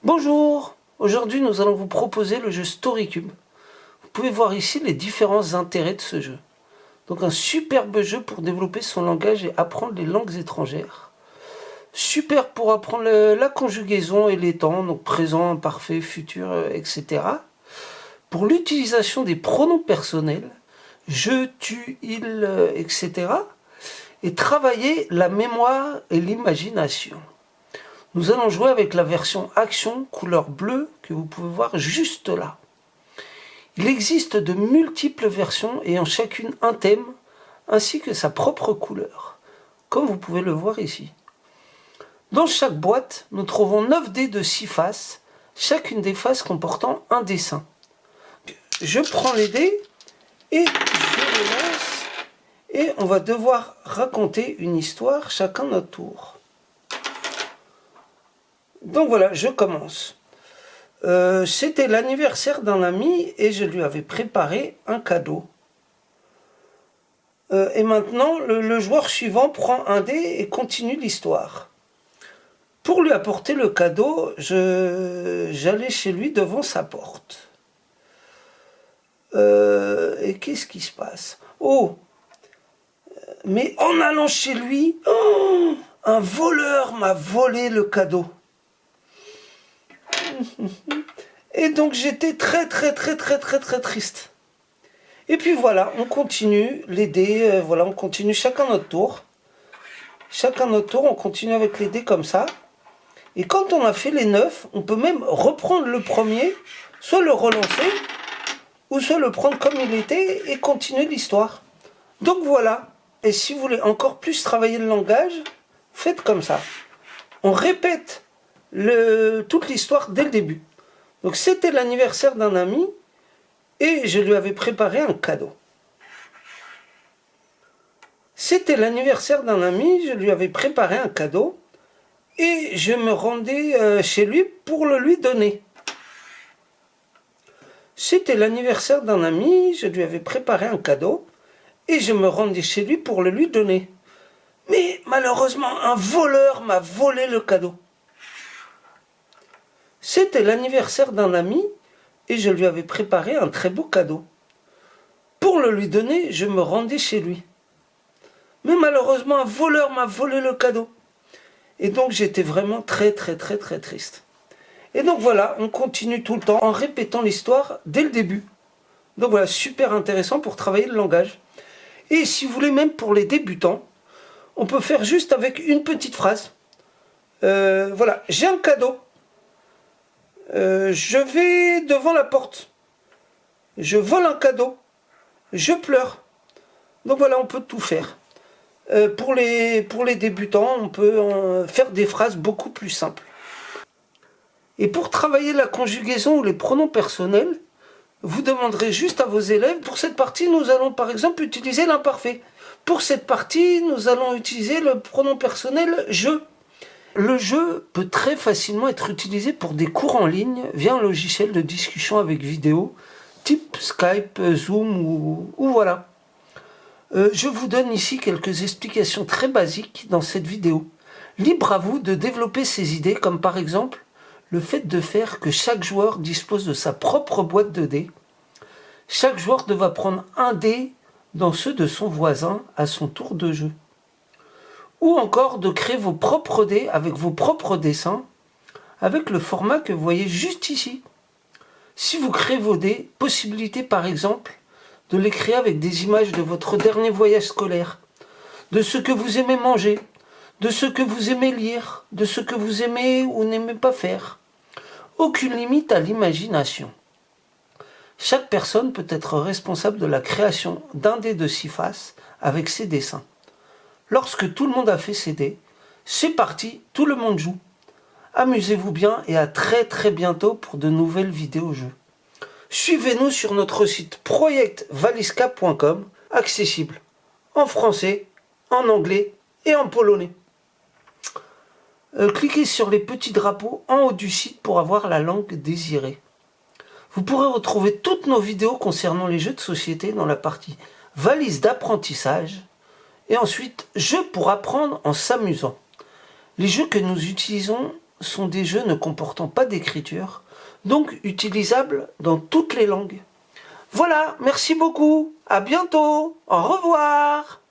Bonjour, aujourd'hui nous allons vous proposer le jeu Storycube. Vous pouvez voir ici les différents intérêts de ce jeu. Donc un superbe jeu pour développer son langage et apprendre les langues étrangères. Super pour apprendre la conjugaison et les temps, donc présent, imparfait, futur, etc. Pour l'utilisation des pronoms personnels, je, tu, il, etc. Et travailler la mémoire et l'imagination. Nous allons jouer avec la version action couleur bleue que vous pouvez voir juste là. Il existe de multiples versions ayant chacune un thème ainsi que sa propre couleur, comme vous pouvez le voir ici. Dans chaque boîte, nous trouvons 9 dés de 6 faces, chacune des faces comportant un dessin. Je prends les dés et je les lance et on va devoir raconter une histoire chacun notre tour. Donc voilà, je commence. C'était l'anniversaire d'un ami et je lui avais préparé un cadeau. Et maintenant, le joueur suivant prend un dé et continue l'histoire. Pour lui apporter le cadeau, j'allais chez lui devant sa porte. Et qu'est-ce qui se passe? Oh! Mais en allant chez lui, oh, un voleur m'a volé le cadeau. Et donc j'étais très triste. Et puis voilà, on continue les dés, voilà, on continue chacun notre tour. Chacun notre tour, on continue avec les dés comme ça. Et quand on a fait les 9, on peut même reprendre le premier, soit le relancer, ou soit le prendre comme il était et continuer l'histoire. Donc voilà, et si vous voulez encore plus travailler le langage, faites comme ça. On répète toute l'histoire dès le début. Donc c'était l'anniversaire d'un ami et je lui avais préparé un cadeau. C'était l'anniversaire d'un ami, je lui avais préparé un cadeau et je me rendais chez lui pour le lui donner. C'était l'anniversaire d'un ami, je lui avais préparé un cadeau et je me rendais chez lui pour le lui donner. Mais malheureusement, un voleur m'a volé le cadeau. C'était l'anniversaire d'un ami et je lui avais préparé un très beau cadeau. Pour le lui donner, je me rendais chez lui. Mais malheureusement, un voleur m'a volé le cadeau. Et donc j'étais vraiment très triste. Et donc voilà, on continue tout le temps en répétant l'histoire dès le début. Donc voilà, super intéressant pour travailler le langage. Et si vous voulez, même pour les débutants, on peut faire juste avec une petite phrase. Voilà, j'ai un cadeau. Je vais devant la porte. Je vole un cadeau. Je pleure. Donc voilà, on peut tout faire. Pour les débutants, on peut faire des phrases beaucoup plus simples. Et pour travailler la conjugaison ou les pronoms personnels, vous demanderez juste à vos élèves, pour cette partie, nous allons par exemple utiliser l'imparfait. Pour cette partie, nous allons utiliser le pronom personnel « je ». Le jeu peut très facilement être utilisé pour des cours en ligne via un logiciel de discussion avec vidéo, type Skype, Zoom ou voilà. Je vous donne ici quelques explications très basiques dans cette vidéo. Libre à vous de développer ces idées, comme par exemple le fait de faire que chaque joueur dispose de sa propre boîte de dés. Chaque joueur devra prendre un dé dans ceux de son voisin à son tour de jeu. Ou encore de créer vos propres dés avec vos propres dessins, avec le format que vous voyez juste ici. Si vous créez vos dés, possibilité par exemple de les créer avec des images de votre dernier voyage scolaire, de ce que vous aimez manger, de ce que vous aimez lire, de ce que vous aimez ou n'aimez pas faire. Aucune limite à l'imagination. Chaque personne peut être responsable de la création d'un dé de 6 faces avec ses dessins. Lorsque tout le monde a fait ses dés, c'est parti, tout le monde joue. Amusez-vous bien et à très bientôt pour de nouvelles vidéos jeux. Suivez-nous sur notre site projectvaliska.com, accessible en français, en anglais et en polonais. Cliquez sur les petits drapeaux en haut du site pour avoir la langue désirée. Vous pourrez retrouver toutes nos vidéos concernant les jeux de société dans la partie valise d'apprentissage et ensuite jeux pour apprendre en s'amusant. Les jeux que nous utilisons sont des jeux ne comportant pas d'écriture, donc utilisables dans toutes les langues. Voilà, merci beaucoup, à bientôt, au revoir.